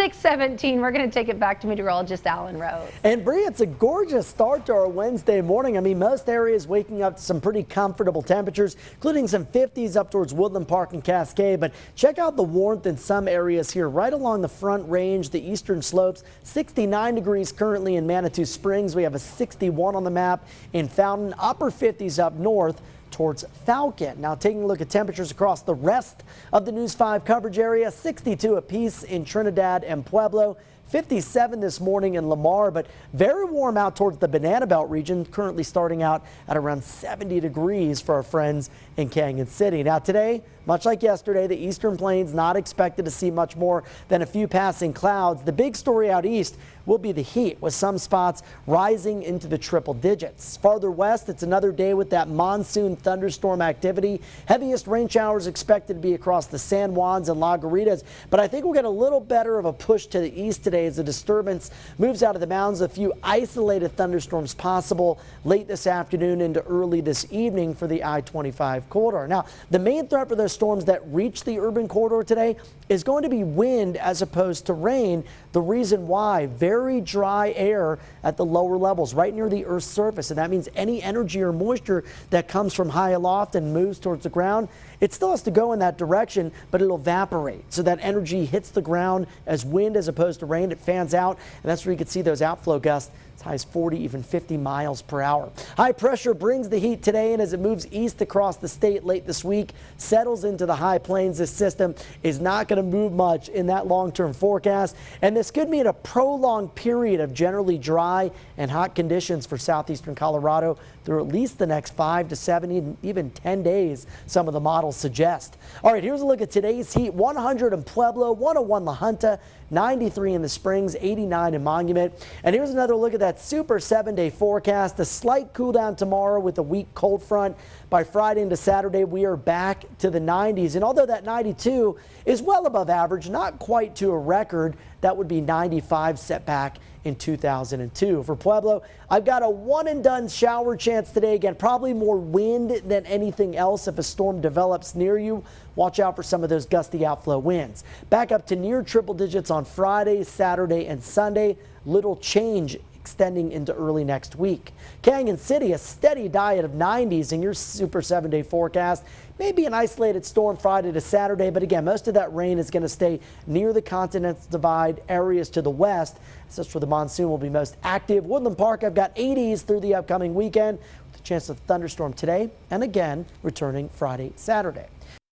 6:17. We're going to take it back to meteorologist Alan Rose. And Bree, it's a gorgeous start to our Wednesday morning. I mean, most areas waking up to some pretty comfortable temperatures, including some 50s up towards Woodland Park and Cascade. But check out the warmth in some areas here right along the Front Range, the eastern slopes. 69 degrees currently in Manitou Springs. We have a 61 on the map in Fountain, upper 50s up north towards Falcon. Now taking a look at temperatures across the rest of the News 5 coverage area, 62 apiece in Trinidad and Pueblo, 57 this morning in Lamar, but very warm out towards the Banana Belt region, currently starting out at around 70 degrees for our friends in Canyon City. Now today, much like yesterday, the eastern plains not expected to see much more than a few passing clouds. The big story out east will be the heat, with some spots rising into the triple digits. Farther west, it's another day with that monsoon thunderstorm activity. Heaviest rain showers expected to be across the San Juans and La Garritas, but I think we'll get a little better of a push to the east today as the disturbance moves out of the mountains. A few isolated thunderstorms possible late this afternoon into early this evening for the I-25 corridor. Now, the main threat for those storms that reach the urban corridor today is going to be wind as opposed to rain. The reason why: very dry air at the lower levels right near the Earth's surface, and that means any energy or moisture that comes from high aloft and moves towards the ground, it still has to go in that direction, but it'll evaporate. So that energy hits the ground as wind as opposed to rain. It fans out, and that's where you can see those outflow gusts as high as 40, even 50 miles per hour. High pressure brings the heat today, and as it moves east across the state late this week, settles into the high plains. This system is not going to move much in that long-term forecast, and this could mean a prolonged period of generally dry and hot conditions for southeastern Colorado through at least the next 5 to 7, even 10 days, some of the models suggest. All right, here's a look at today's heat. 100 in Pueblo, 101 La Junta, 93 in the Springs, 89 in Monument. And here's another look at that super 7-day forecast. A slight cool down tomorrow with a weak cold front. By Friday into Saturday, we are back to the 90s. And although that 92 is well above average, not quite to a record, that would be 95 set back in 2002. For Pueblo, I've got a one and done shower chance today. Again, probably more wind than anything else. If a storm develops near you, watch out for some of those gusty outflow winds. Back up to near triple digits on Friday, Saturday, and Sunday. Little change extending into early next week. Canyon City, a steady diet of 90s in your super 7-day forecast. Maybe an isolated storm Friday to Saturday, but again, most of that rain is going to stay near the Continental Divide areas to the west. That's where the monsoon will be most active. Woodland Park, I've got 80s through the upcoming weekend with a chance of thunderstorm today and again returning Friday, Saturday.